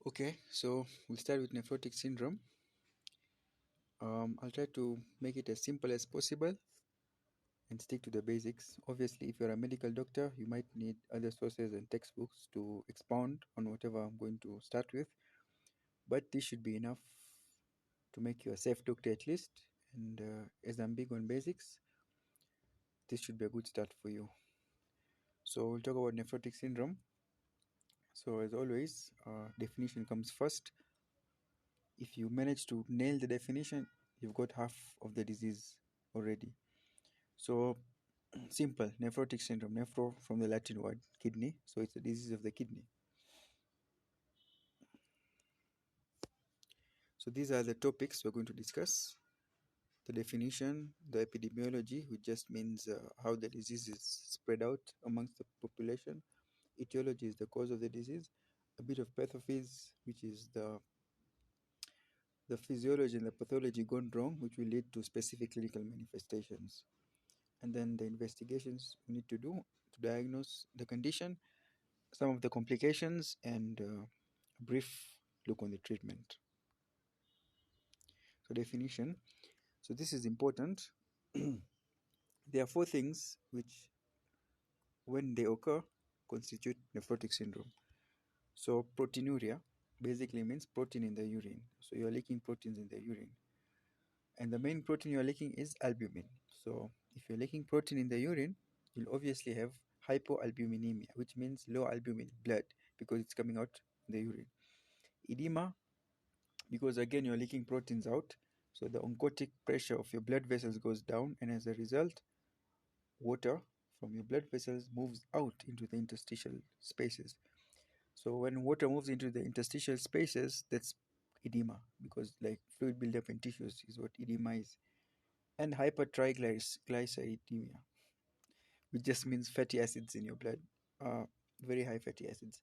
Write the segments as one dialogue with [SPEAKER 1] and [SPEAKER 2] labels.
[SPEAKER 1] Okay, so we'll start with nephrotic syndrome. I'll try to make it as simple as possible and stick to the basics. Obviously, if you're a medical doctor, you might need other sources and textbooks to expound on whatever I'm going to start with, but this should be enough to make you a safe doctor at least. And as I'm big on basics, this should be a good start for you. So we'll talk about nephrotic syndrome. So as always, definition comes first. If you manage to nail the definition, you've got half of the disease already. So simple, nephrotic syndrome, nephro from the Latin word kidney, so it's a disease of the kidney. So these are the topics we're going to discuss. The definition, the epidemiology, which just means how the disease is spread out amongst the population. Etiology is the cause of the disease. A bit of pathophys, which is the physiology and the pathology gone wrong, which will lead to specific clinical manifestations. And then the investigations we need to do to diagnose the condition, some of the complications, and a brief look on the treatment. So definition. So this is important. There are four things which, when they occur, constitute nephrotic syndrome. So proteinuria basically means protein in the urine. So you're leaking proteins in the urine. And the main protein you're leaking is albumin. So if you're leaking protein in the urine, you'll obviously have hypoalbuminemia, which means low albumin blood because it's coming out in the urine. Edema, because again you're leaking proteins out, so the oncotic pressure of your blood vessels goes down, and as a result, water from your blood vessels moves out into the interstitial spaces. So when water moves into the interstitial spaces, that's edema, because like fluid buildup in tissues is what edema is. And hypertriglyceridemia, which just means fatty acids in your blood, uh, very high fatty acids.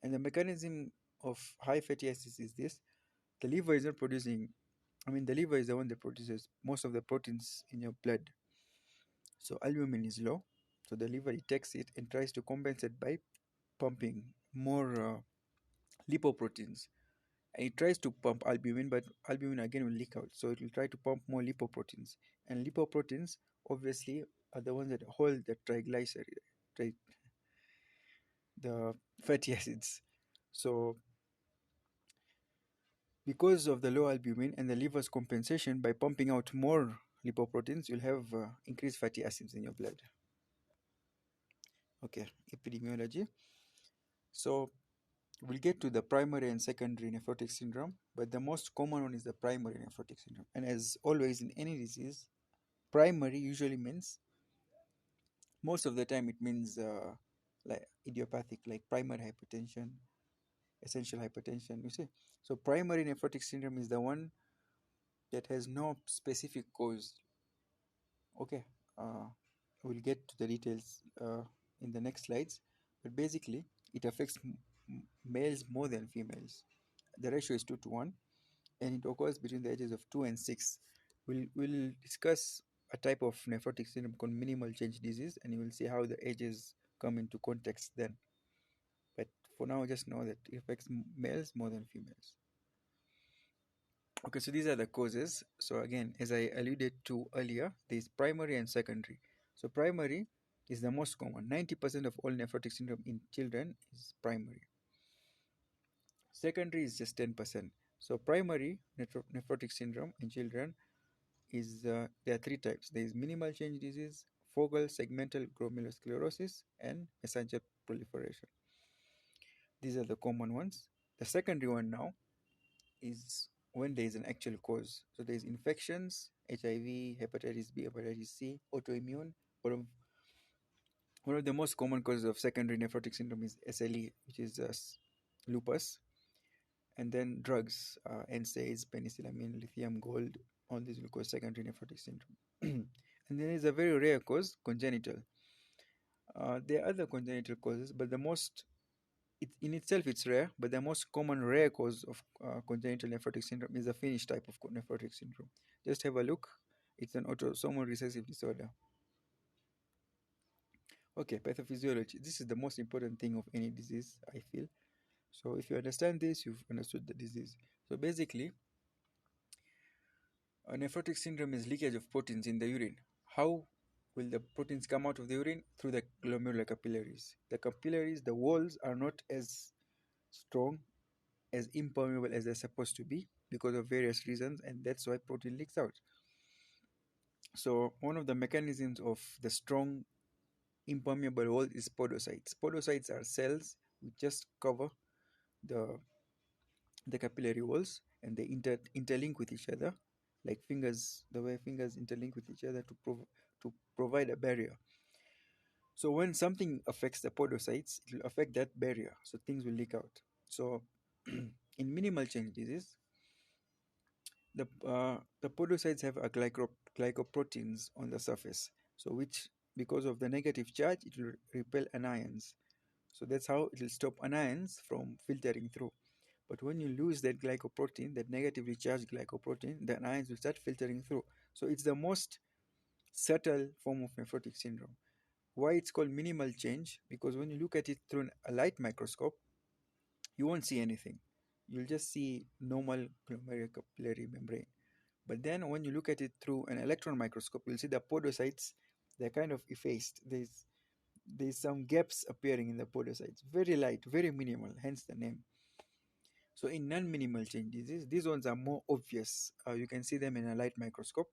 [SPEAKER 1] And the mechanism of high fatty acids is this: the liver is not producing, the liver is the one that produces most of the proteins in your blood. So albumin is low, so the liver detects it and tries to compensate by pumping more lipoproteins. And it tries to pump albumin, but albumin again will leak out, so it will try to pump more lipoproteins. And lipoproteins obviously are the ones that hold the the fatty acids. So because of the low albumin and the liver's compensation by pumping out more lipoproteins, you'll have increased fatty acids in your blood. Okay, epidemiology. So we'll get to the primary and secondary nephrotic syndrome, but the most common one is the primary nephrotic syndrome. And as always in any disease, primary usually means, most of the time it means like idiopathic, like primary hypertension, essential hypertension, you see. So primary nephrotic syndrome is the one that has no specific cause. Okay, we'll get to the details in the next slides, but basically it affects males more than females. The ratio is 2 to 1, and it occurs between the ages of 2 and 6. We'll discuss a type of nephrotic syndrome called minimal change disease, and you will see how the ages come into context then. But for now, just know that it affects males more than females. Okay, so these are the causes. So again, as I alluded to earlier, there's primary and secondary. So primary is the most common. 90% of all nephrotic syndrome in children is primary. Secondary is just 10%. So primary nephrotic syndrome in children is, there are three types. There is minimal change disease, focal segmental glomerulosclerosis, and mesangial proliferation. These are the common ones. The secondary one now is when there is an actual cause. So there's infections, HIV, hepatitis B, hepatitis C, autoimmune. One of, one of the most common causes of secondary nephrotic syndrome is SLE, which is lupus. And then drugs, NSAIDs, penicillamine, lithium, gold, all these will cause secondary nephrotic syndrome. And then there's a very rare cause, congenital. There are other congenital causes, but the most, in itself it's rare, but the most common rare cause of congenital nephrotic syndrome is the Finnish type of nephrotic syndrome. Just have a look. It's an autosomal recessive disorder. Okay, pathophysiology. This is the most important thing of any disease, I feel. So if you understand this, you've understood the disease. So basically, a nephrotic syndrome is leakage of proteins in the urine. How will the proteins come out of the urine? Through the glomerular capillaries. The capillaries, the walls are not as strong, as impermeable as they're supposed to be because of various reasons, and that's why protein leaks out. So one of the mechanisms of the strong impermeable wall is podocytes. Podocytes are cells which just cover the capillary walls, and they interlink with each other like fingers, the way fingers interlink with each other to provide a barrier. So when something affects the podocytes, it will affect that barrier, so things will leak out. So in minimal change disease, the podocytes have a glycoproteins on the surface, so which, because of the negative charge, it will repel anions. So that's how it will stop anions from filtering through. But when you lose that glycoprotein, that negatively charged glycoprotein, the ions will start filtering through. So it's the most subtle form of nephrotic syndrome. Why it's called minimal change? Because when you look at it through a light microscope, you won't see anything. You'll just see normal glomerular capillary membrane. But then when you look at it through an electron microscope, you'll see the podocytes, they're kind of effaced. There's some gaps appearing in the podocytes. Very light, very minimal, hence the name. So in non-minimal change disease, these ones are more obvious. You can see them in a light microscope.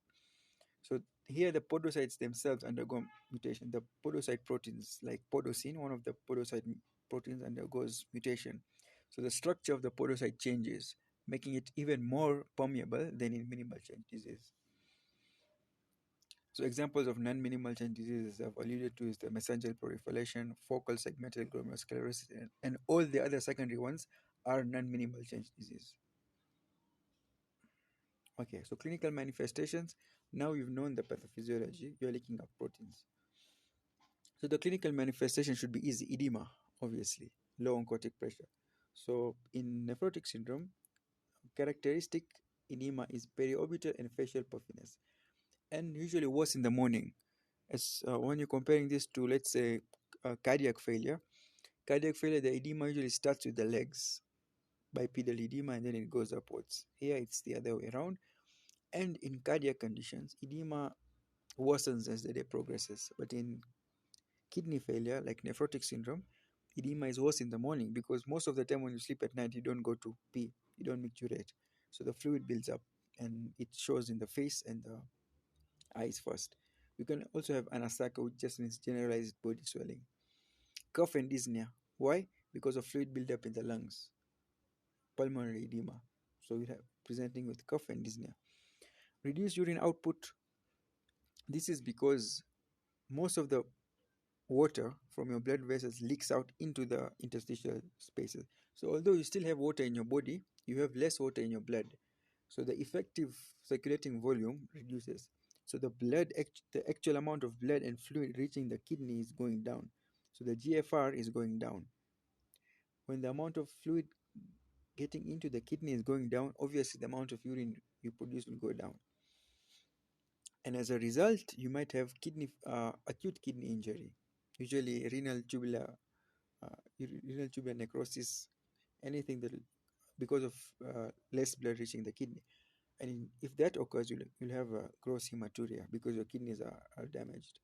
[SPEAKER 1] So here the podocytes themselves undergo mutation. The podocyte proteins, like podocin, one of the podocyte proteins, undergoes mutation. So the structure of the podocyte changes, making it even more permeable than in minimal change disease. So examples of non-minimal change diseases I've alluded to is the mesangial proliferation, focal segmental glomerulosclerosis, and all the other secondary ones are non-minimal change disease. Okay, so clinical manifestations. Now you've known the pathophysiology, you're looking at proteins. So the clinical manifestation should be easy. Edema, obviously, low oncotic pressure. So in nephrotic syndrome, characteristic edema is periorbital and facial puffiness, and usually worse in the morning. As when you're comparing this to, let's say, cardiac failure, the edema usually starts with the legs, bipedal edema, and then it goes upwards. Here it's the other way around. And in cardiac conditions, edema worsens as the day progresses. But in kidney failure, like nephrotic syndrome, edema is worse in the morning because most of the time when you sleep at night, you don't go to pee, you don't micturate. So the fluid builds up and it shows in the face and the eyes first. You can also have anasarca, which just means generalized body swelling. Cough and dyspnea. Why? Because of fluid buildup in the lungs, pulmonary edema. So we have presenting with cough and dyspnea. Reduced urine output. This is because most of the water from your blood vessels leaks out into the interstitial spaces. So although you still have water in your body, you have less water in your blood. So the effective circulating volume reduces. So the actual amount of blood and fluid reaching the kidney is going down. So the GFR is going down. When the amount of fluid getting into the kidney is going down, obviously the amount of urine you produce will go down. And as a result, you might have acute kidney injury, usually renal tubular necrosis, anything that because of less blood reaching the kidney. And if that occurs, you'll have a gross hematuria because your kidneys are damaged.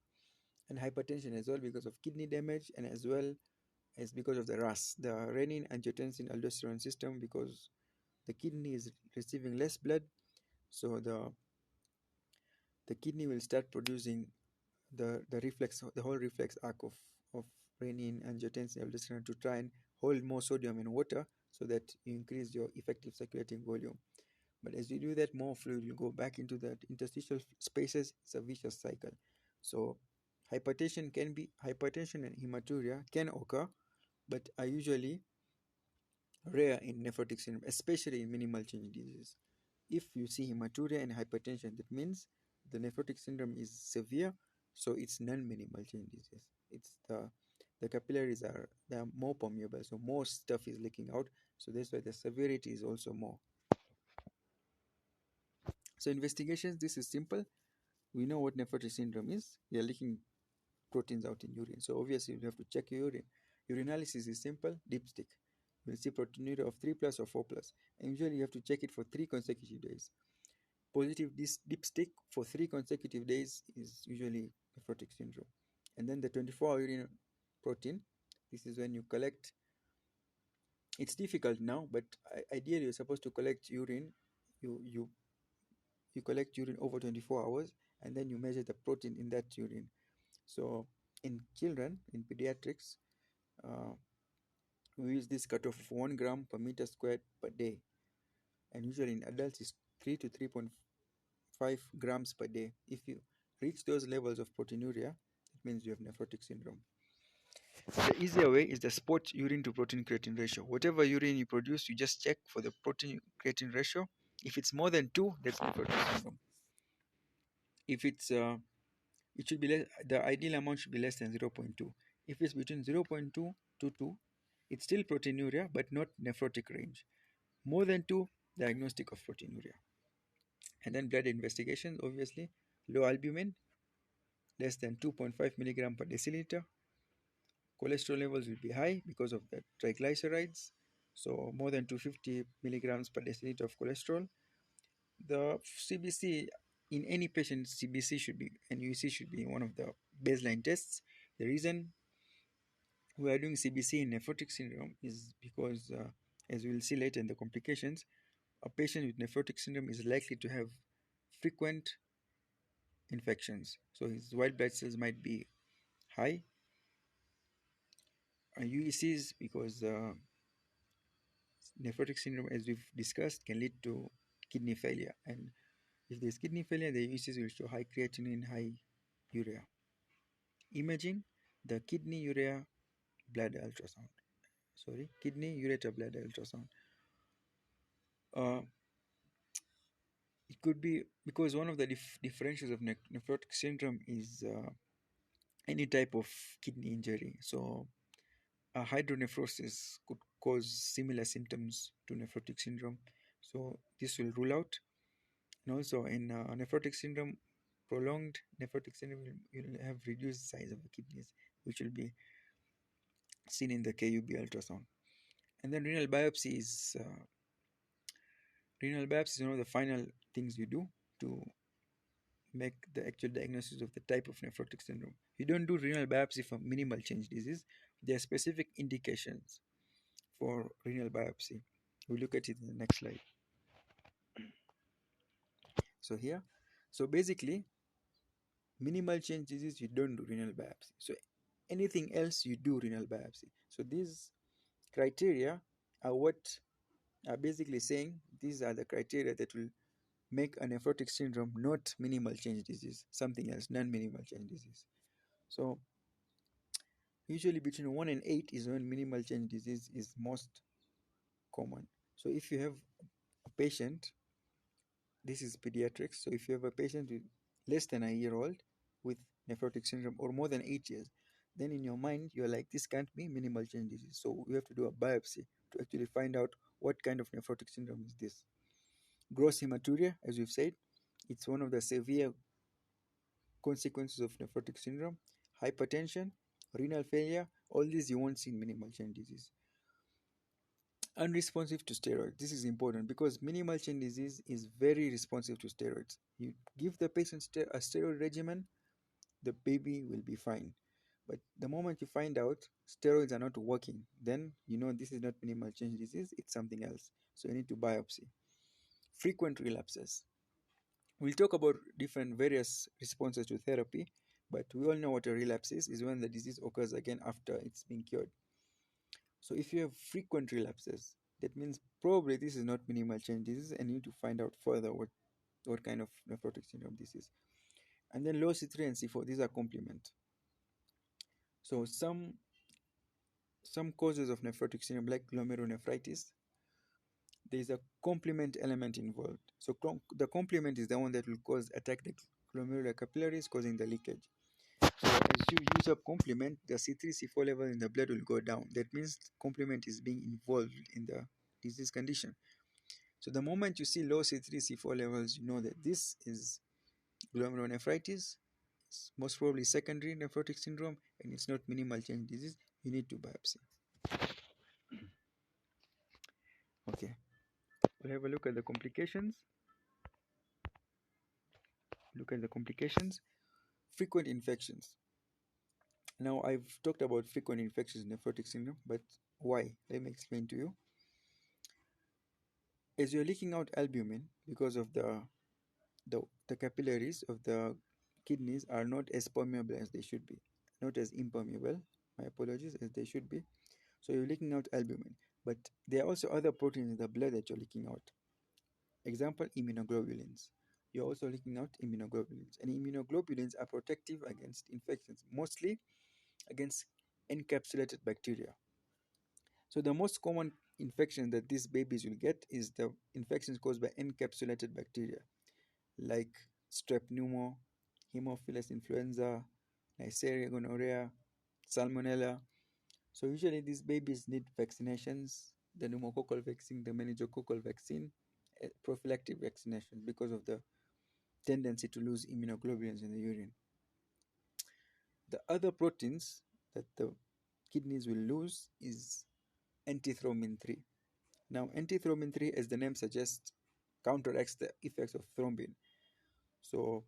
[SPEAKER 1] And hypertension as well because of kidney damage, and as well as because of the RAS, the renin angiotensin aldosterone system, because the kidney is receiving less blood, so the kidney will start producing the whole reflex arc of renin, angiotensin, aldosterone to try and hold more sodium in water so that you increase your effective circulating volume. But as you do that, more fluid will go back into the interstitial spaces. It's a vicious cycle. So hypertension and hematuria can occur, but are usually rare in nephrotic syndrome, especially in minimal change disease. If you see hematuria and hypertension, that means the nephrotic syndrome is severe, so it's non-minimal change disease. It's the capillaries are more permeable, so more stuff is leaking out. So that's why the severity is also more. So investigations, this is simple. We know what nephrotic syndrome is. We are leaking proteins out in urine. So obviously you have to check your urine. Urinalysis is simple, dipstick. you'll see proteinuria of 3 plus or 4 plus. And usually you have to check it for 3 consecutive days. Positive dipstick for 3 consecutive days is usually nephrotic syndrome. And then the 24-hour urine protein, this is when you collect. It's difficult now, but ideally you're supposed to collect urine. You collect urine over 24 hours, and then you measure the protein in that urine. So in children, in pediatrics, uh, we use this cutoff of 1 gram per meter squared per day, and usually in adults is 3 to 3.5 grams per day. If you reach those levels of proteinuria, it means you have nephrotic syndrome. The easier way is the spot urine to protein creatine ratio. Whatever urine you produce, you just check for the protein creatine ratio. If it's more than 2, that's nephrotic syndrome. If it should be less, the ideal amount should be less than 0.2. If it's between 0.2 to 2, it's still proteinuria, but not nephrotic range. More than 2, diagnostic of proteinuria. And then blood investigation, obviously, low albumin, less than 2.5 milligram per deciliter. Cholesterol levels will be high because of the triglycerides, so more than 250 milligrams per deciliter of cholesterol. The CBC in any patient, CBC should be and UEC should be one of the baseline tests. The reason we are doing CBC in nephrotic syndrome is because, as we will see later in the complications, a patient with nephrotic syndrome is likely to have frequent infections. So his white blood cells might be high. UECs, because nephrotic syndrome, as we've discussed, can lead to kidney failure. And if there's kidney failure, the UECs will show high creatinine, high urea. Imaging, the kidney urea blood ultrasound. Sorry, kidney ureter blood ultrasound. Uh, it could be because one of the differentials of nephrotic syndrome is any type of kidney injury. So hydronephrosis could cause similar symptoms to nephrotic syndrome. So this will rule out. And also in nephrotic syndrome, prolonged nephrotic syndrome, you'll have reduced size of the kidneys, which will be seen in the KUB ultrasound. And then renal biopsy is one of the final things you do to make the actual diagnosis of the type of nephrotic syndrome. You don't do renal biopsy for minimal change disease. There are specific indications for renal biopsy. We'll look at it in the next slide. So here, so basically, minimal change disease, you don't do renal biopsy. So anything else, you do renal biopsy. So these criteria are what are basically saying these are the criteria that will make a nephrotic syndrome not minimal change disease, something else, non-minimal change disease. So usually between 1 and 8 is when minimal change disease is most common. So if you have a patient, this is pediatrics, so if you have a patient with less than a year old with nephrotic syndrome or more than 8 years, then in your mind you're like, this can't be minimal change disease. So you have to do a biopsy to actually find out what kind of nephrotic syndrome is this. Gross hematuria, as we've said, it's one of the severe consequences of nephrotic syndrome. Hypertension, renal failure, all these you won't see in minimal change disease. Unresponsive to steroids. This is important because minimal change disease is very responsive to steroids. You give the patient a steroid regimen, the baby will be fine. But the moment you find out steroids are not working, then you know this is not minimal change disease, it's something else. So you need to biopsy. Frequent relapses. We'll talk about different various responses to therapy, but we all know what a relapse is when the disease occurs again after it's been cured. So if you have frequent relapses, that means probably this is not minimal change disease and you need to find out further what kind of nephrotic syndrome this is. And then low C3 and C4, these are complement. So some causes of nephrotic syndrome like glomerulonephritis, there is a complement element involved. So the complement is the one that will attack the glomerular capillaries, causing the leakage. So as you use up complement, the C3, C4 level in the blood will go down. That means complement is being involved in the disease condition. So the moment you see low C3, C4 levels, you know that this is glomerulonephritis. It's most probably secondary nephrotic syndrome, and it's not minimal change disease. You need to biopsy. Okay, we'll have a look at the complications. Look at the complications. Frequent infections. Now, I've talked about frequent infections in nephrotic syndrome, but why? Let me explain to you. As you're leaking out albumin because of the capillaries of the kidneys are not as permeable as they should be, not as impermeable, my apologies, as they should be. So you're leaking out albumin, but there are also other proteins in the blood that you're leaking out. Example, immunoglobulins. You're also leaking out immunoglobulins, and immunoglobulins are protective against infections, mostly against encapsulated bacteria. So the most common infection that these babies will get is the infections caused by encapsulated bacteria, like strep pneumo, Haemophilus influenza, Neisseria gonorrhea, Salmonella. So usually these babies need vaccinations, the pneumococcal vaccine, the meningococcal vaccine, prophylactic vaccination because of the tendency to lose immunoglobulins in the urine. The other proteins that the kidneys will lose is antithrombin 3. Now, antithrombin 3, as the name suggests, counteracts the effects of thrombin. So,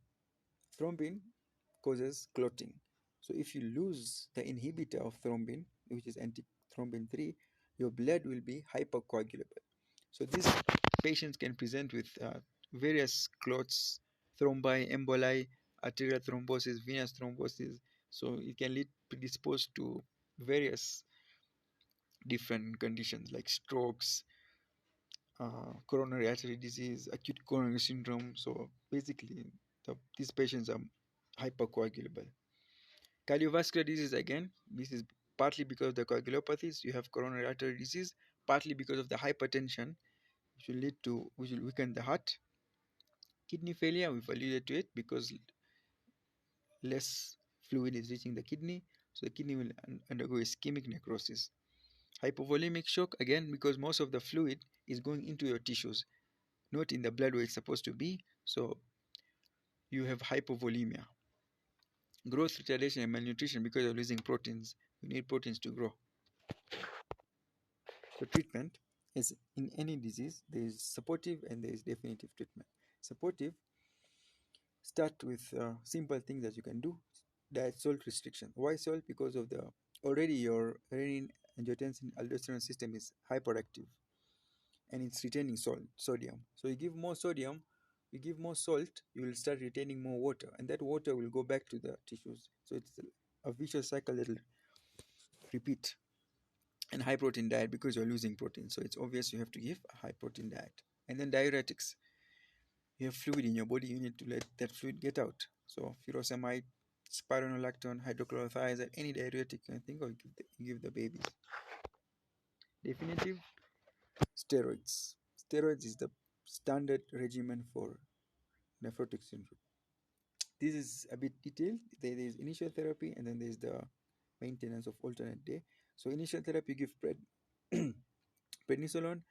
[SPEAKER 1] thrombin causes clotting. So, if you lose the inhibitor of thrombin, which is antithrombin 3, your blood will be hypercoagulable. So, these patients can present with various clots, thrombi, emboli, arterial thrombosis, venous thrombosis. So, it can lead predisposed to various different conditions like strokes, coronary artery disease, acute coronary syndrome. So basically, these patients are hypercoagulable. Cardiovascular disease, again, this is partly because of the coagulopathies. You have coronary artery disease, partly because of the hypertension, which will weaken the heart. Kidney failure, we've alluded to it because less fluid is reaching the kidney, so the kidney will undergo ischemic necrosis. Hypovolemic shock, again, because most of the fluid is going into your tissues, not in the blood where it's supposed to be. So you have hypovolemia. Growth retardation and malnutrition because you're losing proteins. You need proteins to grow. So treatment is in any disease, there is supportive and there is definitive treatment. Supportive, start with simple things that you can do. Diet salt restriction. Why salt? Because of the already your renin, angiotensin, aldosterone system is hyperactive and it's retaining sodium. So you give more sodium, you give more salt, you will start retaining more water, and that water will go back to the tissues. So it's a vicious cycle that will repeat. And high protein diet because you're losing protein. So it's obvious you have to give a high protein diet. And then diuretics. You have fluid in your body, you need to let that fluid get out. So furosemide, spironolactone, hydrochlorothiazide, any diuretic you can think of, you give the babies. Definitive, steroids. Steroids is the standard regimen for nephrotic syndrome. This is a bit detailed. There is initial therapy and then there's the maintenance of alternate day. So initial therapy, you give prednisolone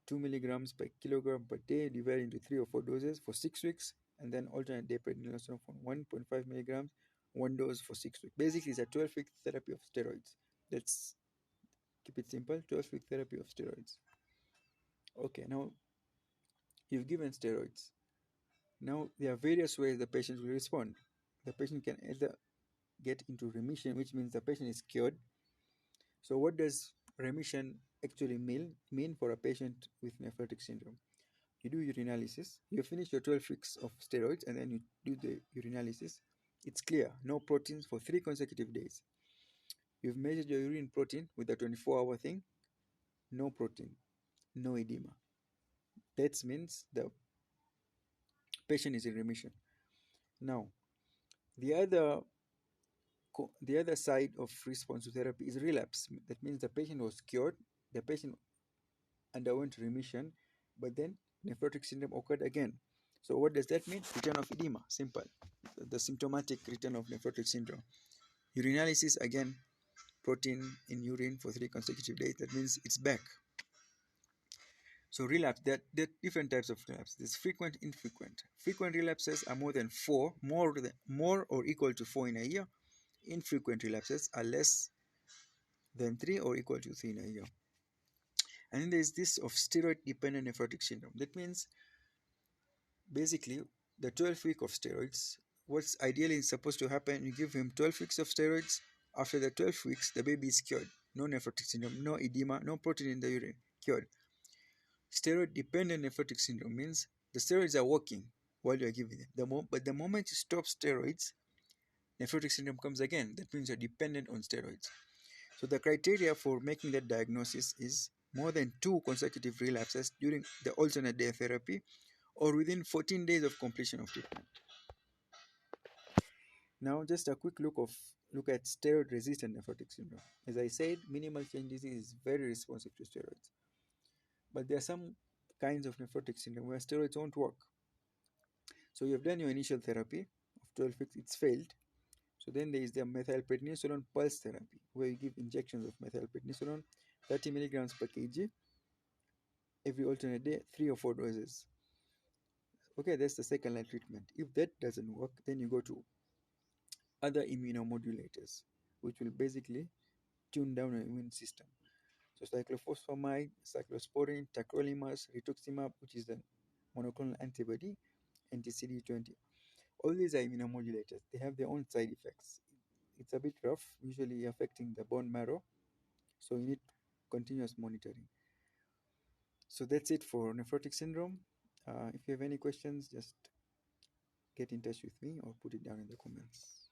[SPEAKER 1] 2 milligrams per kilogram per day, divided into 3 or 4 doses for 6 weeks, and then alternate day prednisolone for 1.5 milligrams, 1 dose for 6 weeks. Basically, it's a 12-week therapy of steroids. Let's keep it simple, 12-week therapy of steroids. Okay, now you've given steroids. Now, there are various ways the patient will respond. The patient can either get into remission, which means the patient is cured. So, what does remission actually mean for a patient with nephrotic syndrome? You do urinalysis, you finish your 12 weeks of steroids, and then you do the urinalysis. It's clear, no proteins for 3 consecutive days. You've measured your urine protein with a 24-hour thing, no protein, no edema. That means the patient is in remission. Now, the other the other side of response to therapy is relapse. That means the patient was cured, the patient underwent remission, but then nephrotic syndrome occurred again. So what does that mean? Return of edema, simple. The symptomatic return of nephrotic syndrome. Urinalysis, again, protein in urine for 3 consecutive days. That means it's back. So relapse, there are different types of relapse. There's frequent, infrequent. Frequent relapses are more than 4, more or equal to 4 in a year. Infrequent relapses are less than 3 or equal to 3 in a year. And then there's this of steroid dependent nephrotic syndrome. That means basically the 12 week of steroids, what's ideally supposed to happen, you give him 12 weeks of steroids. After the 12 weeks, the baby is cured. No nephrotic syndrome, no edema, no protein in the urine, cured. Steroid dependent nephrotic syndrome means the steroids are working while you're giving them. But the moment you stop steroids, nephrotic syndrome comes again. That means you're dependent on steroids. So the criteria for making that diagnosis is more than 2 consecutive relapses during the alternate day therapy or within 14 days of completion of treatment. Now, just a quick look at steroid-resistant nephrotic syndrome. As I said, minimal changes is very responsive to steroids, but there are some kinds of nephrotic syndrome where steroids won't work. So you have done your initial therapy of 12 weeks, it's failed. So then there is the methylprednisolone pulse therapy, where you give injections of methylprednisolone, 30 milligrams per kg, every alternate day, 3 or 4 doses. Okay, that's the second line treatment. If that doesn't work, then you go to other immunomodulators, which will basically tune down your immune system. So cyclophosphamide, cyclosporin, tacrolimus, rituximab, which is the monoclonal antibody, anti-CD20. All these are immunomodulators. They have their own side effects. It's a bit rough, usually affecting the bone marrow. So you need continuous monitoring. So that's it for nephrotic syndrome. If you have any questions, just get in touch with me or put it down in the comments.